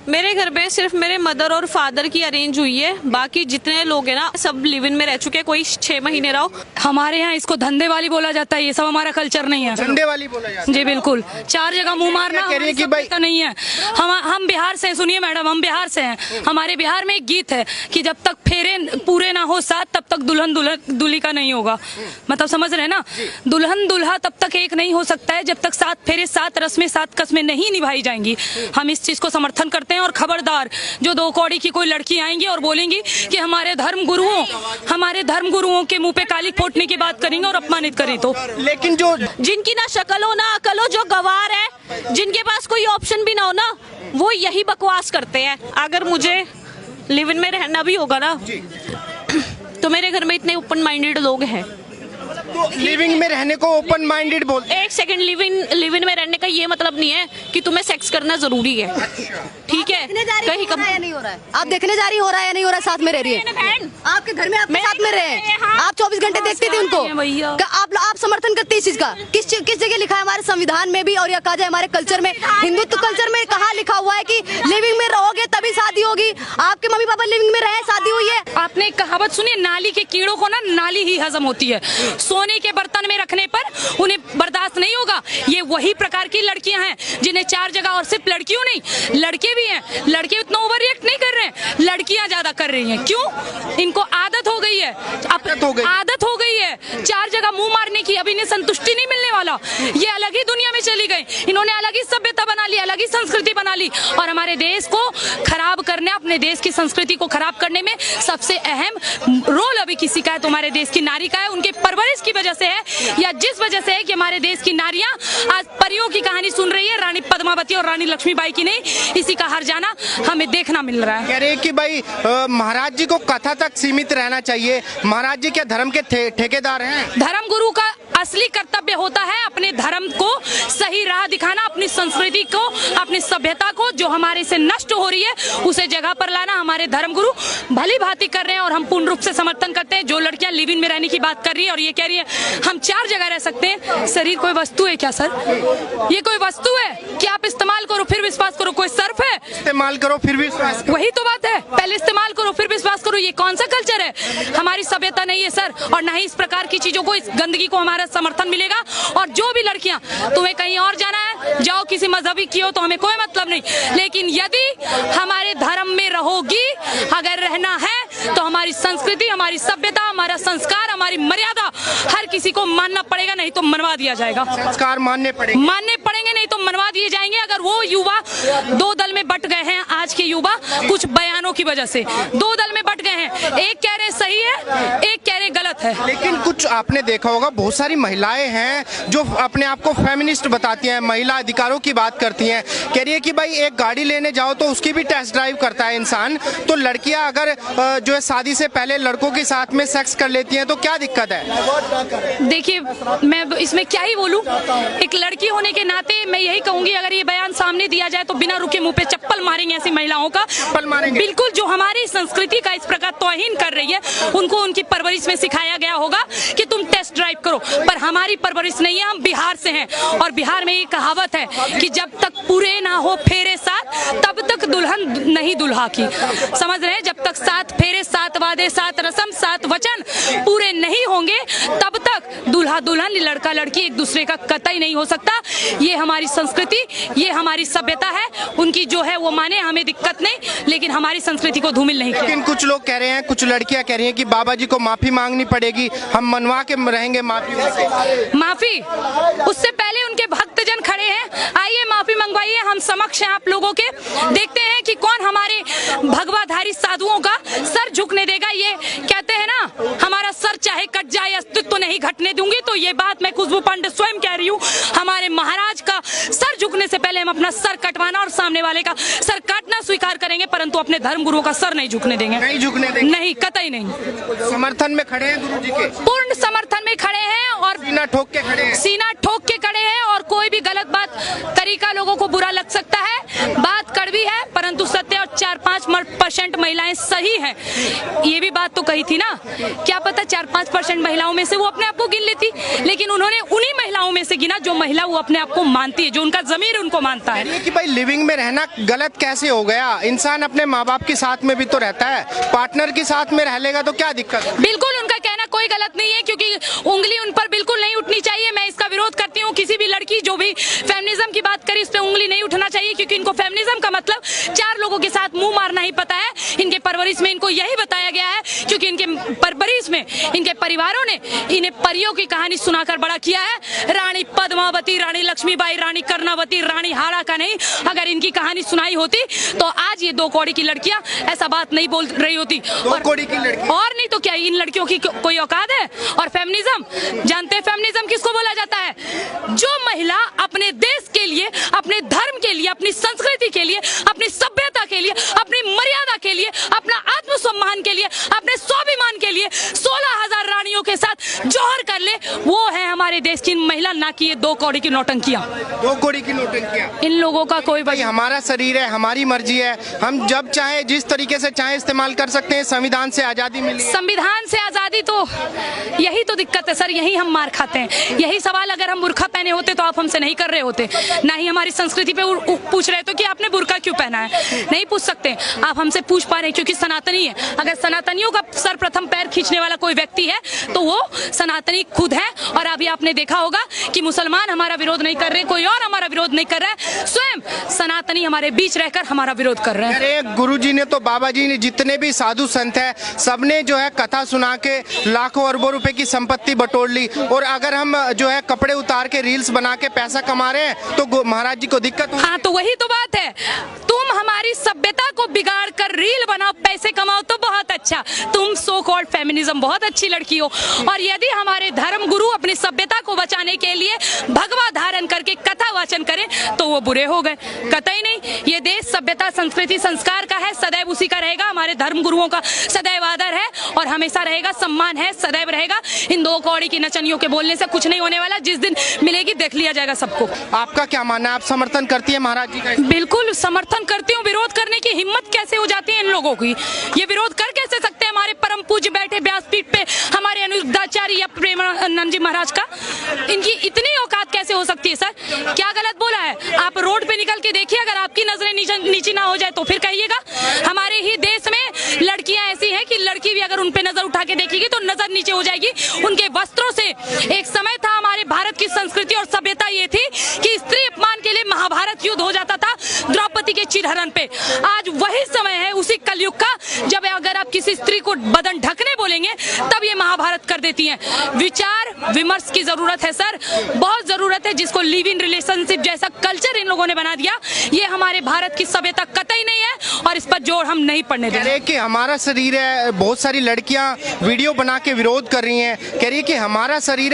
मेरे घर में सिर्फ मेरे मदर और फादर की अरेंज हुई है, बाकी जितने लोग हैं ना सब लिव इन में रह चुके हैं, कोई 6 महीने रहो। हमारे यहाँ इसको धंधे वाली बोला जाता है, ये सब हमारा कल्चर नहीं है। धंधे वाली बोला जाता है। जी बिल्कुल, 4 जगह मुंह मारना कह रही है कि भाई तो नहीं है। हम बिहार से, सुनिए मैडम, हम बिहार से हैं। हमारे बिहार में एक गीत है कि जब तक फेरे पूरे ना हो साथ तब तक दुल्हन दूल्ही का नहीं होगा। मतलब समझ रहे हैं ना, दुल्हन दूल्हा तब तक एक नहीं हो सकता है जब तक 7 फेरे 7 रस्में 7 कस्में नहीं निभाई जाएंगी। हम इस चीज को समर्थन करते हैं। और खबरदार जो 2 कौड़ी की कोई लड़की आएंगी और बोलेंगी कि हमारे धर्म गुरुओं के मुंह पे काली फोड़ने की बात करेंगे और अपमानित करें, तो लेकिन जो जिनकी ना शक्ल हो ना अकल हो, जो गवार है, जिनके पास कोई ऑप्शन भी ना हो ना, वो यही बकवास करते हैं। अगर मुझे लिव इन में रहना भी होगा ना तो मेरे घर में इतने ओपन माइंडेड लोग हैं। लिविंग में रहने को ओपन माइंडेड बोलते हैं। एक सेकंड, लिव इन में रहने का ये मतलब नहीं है कि तुम्हें सेक्स करना जरूरी है, ठीक है? कहीं कम नहीं हो रहा है, आप देखने जा रही हो रहा है या नहीं हो रहा है, साथ में रह रही है आपके घर में, आपके साथ में रहे, आप 24 घंटे देखते थे उनको। आप समर्थन करते हैं इस चीज का? किस जगह लिखा है हमारे संविधान में भी, और या कहा जाए हमारे कल्चर में, हिंदुत्व कल्चर में कहाँ लिखा हुआ है कि लिविंग में रहोगे तभी शादी होगी? आपके मम्मी पापा लिविंग में रहे, शादी हुई है? आपने एक कहावत सुनी, नाली के कीड़ों को ना नाली ही हजम होती है। सोने के बर्तन में रखने पर उन्हें बर्दाश्त नहीं होगा। ये वही प्रकार की लड़कियां हैं जिन्हें 4 जगह, और सिर्फ लड़कियों नहीं लड़के भी हैं, लड़के उतना ओवर रिएक्ट नहीं कर रहे हैं, लड़कियां ज्यादा कर रही हैं। क्यों? इनको आदत हो गई है, आदत हो गई है 4 जगह मुंह मारने की। अब इन्हें संतुष्टि नहीं मिलने वाला, ये अलग ही दुनिया में चली गई, इन्होंने अलग ही सभ्यता बना ली, अलग ही संस्कृति बना ली। और हमारे देश को खराब करने, अपने देश की संस्कृति को खराब करने में सबसे अहम रोल अभी किसी का है तो हमारे देश की नारी का है। उनके परवरिश की वजह से है, या जिस वजह से है कि हमारे देश की नारियां आज परियों की कहानी सुन रही है, रानी पद्मावती और रानी लक्ष्मीबाई की नहीं, इसी का हर जाना हमें देखना मिल रहा है। कह रहे कि भाई महाराज जी को कथा तक सीमित रहना चाहिए। महाराज जी क्या धर्म के ठेकेदार हैं? धर्म गुरु का असली कर्तव्य होता है अपने धर्म को सही राह दिखाना, अपनी संस्कृति को, अपनी सभ्यता को जो हमारे से नष्ट हो रही है उसे जगह पर लाना। हमारे धर्म गुरु भली भांति कर रहे हैं और हम पूर्ण रूप से समर्थन करते हैं। जो लड़कियां लिव इन में रहने की बात कर रही है और ये कह रही है हम 4 जगह रह सकते हैं, शरीर कोई वस्तु है क्या सर? ये कोई वस्तु है कि आप इस्तेमाल करो फिर विश्वास करो? कोई सर्फ है? इस्तेमाल करो फिर विश्वास करो। वही तो बात है, पहले इस्तेमाल करो फिर विश्वास करो। ये कौन सा कल्चर है? हमारी सभ्यता नहीं है सर, और न ही इस प्रकार की चीजों को, इस गंदगी को हमारा समर्थन मिलेगा। और जो भी लड़कियां, तुम्हें कहीं और जाना है जाओ, किसी मजहबी की हो तो हमें कोई मतलब नहीं, लेकिन यदि हमारे धर्म में रहोगी, अगर रहना है तो हमारी संस्कृति, हमारी सभ्यता, हमारा संस्कार, हमारी मर्यादा हर किसी को मानना पड़ेगा, नहीं तो मनवा दिया जाएगा। संस्कार मानने पड़ेंगे, नहीं तो मनवा दिए जाएंगे। अगर वो युवा 2 दल में बट गए हैं, आज के युवा कुछ बयानों की वजह से 2 दल में बट गए हैं, एक कह रहे सही है, एक कह रहे गलत है। लेकिन कुछ आपने देखा होगा, बहुत सारी महिलाएं हैं जो अपने आप को फेमिनिस्ट बताती हैं, महिला अधिकारों की बात करती हैं। कह रही है कि भाई एक गाड़ी लेने जाओ तो उसकी भी टेस्ट ड्राइव करता है इंसान, तो लड़कियां अगर जो है शादी से पहले लड़कों के साथ में सेक्स कर लेती हैं तो क्या दिक्कत है? देखिए, मैं इसमें क्या ही बोलूं, एक लड़की होने के नाते मैं यही कहूंगी, अगर ये बयान सामने दिया जाए तो बिना रुके मुंह पे चप्पल मारेंगे ऐसी महिलाओं का। बिल्कुल, जो हमारी संस्कृति का इस प्रकार तौहीन कर रही है, उनको उनकी परवरिश में सिखाया गया होगा कि तुम टेस्ट ड्राइव करो, पर हमारी परवरिश नहीं है। हम बिहार से हैं और बिहार में ये कहावत है कि जब तक पूरे ना हो फेरे 7 तब तक दुल्हन नहीं दुल्हा की। समझ रहे हैं? जब तक 7 फेरे 7 वादे 7 रस्म 7 वचन पूरे नहीं होंगे तब तक दूल्हा दुल्हन, लड़का लड़की एक दूसरे का कतई नहीं हो सकता। ये हमारी संस्कृति, ये हमारी सभ्यता है, उनकी जो है वो माने, हमें दिक्कत नहीं, लेकिन हमारी संस्कृति को धूमिल नहीं। लेकिन कुछ लोग कह रहे हैं, कुछ लड़कियां कह रही हैं कि बाबा जी को माफी मांगनी पड़ेगी, हम मनवा के रहेंगे माफी। उससे पहले उनके भक्तजन खड़े हैं, आइए माफी मंगवाइए, हम समक्ष हैं आप लोगों के। देखते हैं कि कौन हमारे भगवाधारी साधुओं का सर झुकने देगा। ये कहते हैं ना, हमारा सर चाहे कट जाए अस्तित्व तो नहीं घटने दूंगी। तो ये बात मैं खुशबू पांडे स्वयं कह रही हूँ, हमारे महाराज का सर झुकने से पहले हम अपना सर कटवाना और सामने वाले का सर काटना स्वीकार करेंगे, परंतु अपने धर्म गुरुओं का सर नहीं झुकने देंगे। नहीं, कतई नहीं। समर्थन में खड़े हैं गुरु जी के, पूर्ण समर्थन में खड़े हैं और सीना ठोक के खड़े हैं। और कोई भी गलत बात, तरीका लोगों को बुरा लग सकता है, बात कड़वी है, परंतु सत्य और 4-5% महिलाएं सही हैं, ये भी बात तो कही थी ना। क्या पता 4-5% महिलाओं में से वो अपने आप को गिन लेती, लेकिन उन्होंने उन्हीं महिलाओं में से गिना जो महिला वो अपने आप को मानती है, जो उनका जमीर उनको मानता है। कि भाई लिविंग में रहना गलत कैसे हो गया? इंसान अपने माँ बाप के साथ में भी तो रहता है, पार्टनर के साथ में रह लेगा तो क्या दिक्कत है? बिल्कुल उनका कहना कोई गलत नहीं है, क्योंकि उंगली उन पर बिल्कुल नहीं उठनी चाहिए। मैं इसका विरोध करती हूँ। किसी भी लड़की जो भी फेमिनिज्म की बात करे, इस पे उंगली नहीं उठना चाहिए, क्योंकि इनको फेमिनिज्म का मतलब 4 लोगों के साथ मुंह मारना ही पता है। इनके परवरिश में इनको यही बताया गया है, क्योंकि इनके परवरिश में इनके परिवारों ने इन्हें परियों की कहानी सुनाकर बड़ा किया है। रानी पद्मावती, रानी लक्ष्मीबाई, रानी कर्णावती, रानी हारा का नहीं, अगर इनकी कहानी सुनाई होती तो आज ये 2 कौड़ी की लड़कियां ऐसा बात नहीं बोल रही होती। 2 कौड़ी की लड़की और नहीं तो क्या इन लड़कियों की कोई औकात है? और फेमिनिज्म जानते हैं, फेमिनिज्म किसको बोला जाता है? जो महिला अपने देश के लिए, अपने धर्म के लिए, अपनी संस्कृति के लिए, अपनी सभ्यता के लिए, अपनी मर्यादा के लिए, अपना आत्मसम्मान के लिए, अपने स्वाभिमान के लिए 16,000 रानियों के साथ जौहर कर ले, वो है हमारे देश की महिला, ना कि ये 2 कौड़ी की नौटंकियां। 2 कौड़ी की नौटंकियां। इन लोगों का कोई भाई हमारा शरीर है, हमारी मर्जी है, हम जब चाहे जिस तरीके से चाहे इस्तेमाल कर सकते हैं। संविधान से आजादी मिली है। संविधान से आजादी, तो यही तो दिक्कत है सर, यही हम मार खाते हैं। यही सवाल अगर हम बुर्का पहने होते तो आप हमसे नहीं कर रहे होते, ना ही हमारी संस्कृति पे पूछ रहे तो कि आपने बुर्का क्यों पहना है। नहीं पूछ सकते आप हमसे, पूछ पा रहे हैं क्योंकि सनातनी है। अगर सनातनियों का सर्वप्रथम पैर खींचने वाला कोई व्यक्ति है तो वो सनातनी खुद है। और अभी आपने देखा होगा कि मुसलमान हमारा विरोध नहीं कर रहे, कोई और हमारा विरोध नहीं कर रहा है, स्वयं सनातनी हमारे बीच रहकर हमारा विरोध कर रहे हैं। अरे गुरुजी ने तो, बाबा जी ने, जितने भी साधु संत है, सबने जो है कथा सुना के लाखों अरबों रुपए की संपत्ति बटोर ली। और अगर हम जो है कपड़े उतार के रील्स बना के पैसा कमा रहे हैं तो महाराज जी को दिक्कत होगी। हाँ, तो वही तो बात है। तुम हमारी सभ्यता को बिगाड़ कर रील बनाओ, पैसे कमाओ तो बहुत अच्छा, तुम सो कॉल्ड फेमिनिज्म बहुत अच्छी लड़की हो। और यदि हमारे धर्म गुरु अपनी सभ्यता को बचाने के लिए भगवा धारण करके कथा वाचन करें तो वो बुरे हो गए। कतई नहीं, ये देश सभ्यता, संस्कृति, संस्कार का है, सदैव उसी का रहेगा। हमारे धर्म गुरुओं का सदैव आदर है और हमेशा रहेगा, सम्मान है, सदैव रहेगा। इन 2 कौड़ी की नचनियों के बोलने से कुछ नहीं होने वाला। जिस दिन मिलेगी देख लिया जाएगा सबको। आपका क्या मानना है? आप समर्थन करती है महाराज जी का? बिल्कुल समर्थन करती हूँ। विरोध करने की हिम्मत कैसे हो जाती है इन लोगों की? ये विरोध कर कैसे सकते हैं? हमारे परम पूज्य बैठे व्यासपीठ पे हमारे अनिरुद्धाचार्य या प्रेमानंद जी महाराज का, इनकी इतनी औकात कैसे हो सकती है? सर क्या गलत बोला है? आप रोड पे निकल के देखिए, अगर आपकी नजरें नीची ना हो जाए तो फिर कहिएगा। हमारे ही देश में लड़कियां ऐसी हैं कि लड़की भी अगर उन पे नजर उठा के देखेगी तो नजर नीचे हो जाएगी उनके वस्त्रों से। एक समय था हमारे भारत की संस्कृति और सभ्यता ये थी कि स्त्री अपमान के लिए महाभारत युद्ध हो जाता था द्रौपदी के चिरहरण पे। आज वही समय है उसी कलयुग का, जब अगर आप किसी स्त्री को बदन ढकने बोलेंगे तब ये महाभारत कर देती हैं। विचार विमर्श की जरूरत है सर, बहुत जरूरत है, जिसको लिव इन रिलेशनशिप जैसा कल्चर इन लोगों ने बना दिया। ये हमारे भारत की सभ्यता कतई नहीं है और इस पर जोर हम नहीं पड़ने देंगे। कि हमारा शरीर है, बहुत सारी लड़कियां वीडियो बना के विरोध कर रही हैं, कह रही है कि हमारा शरीर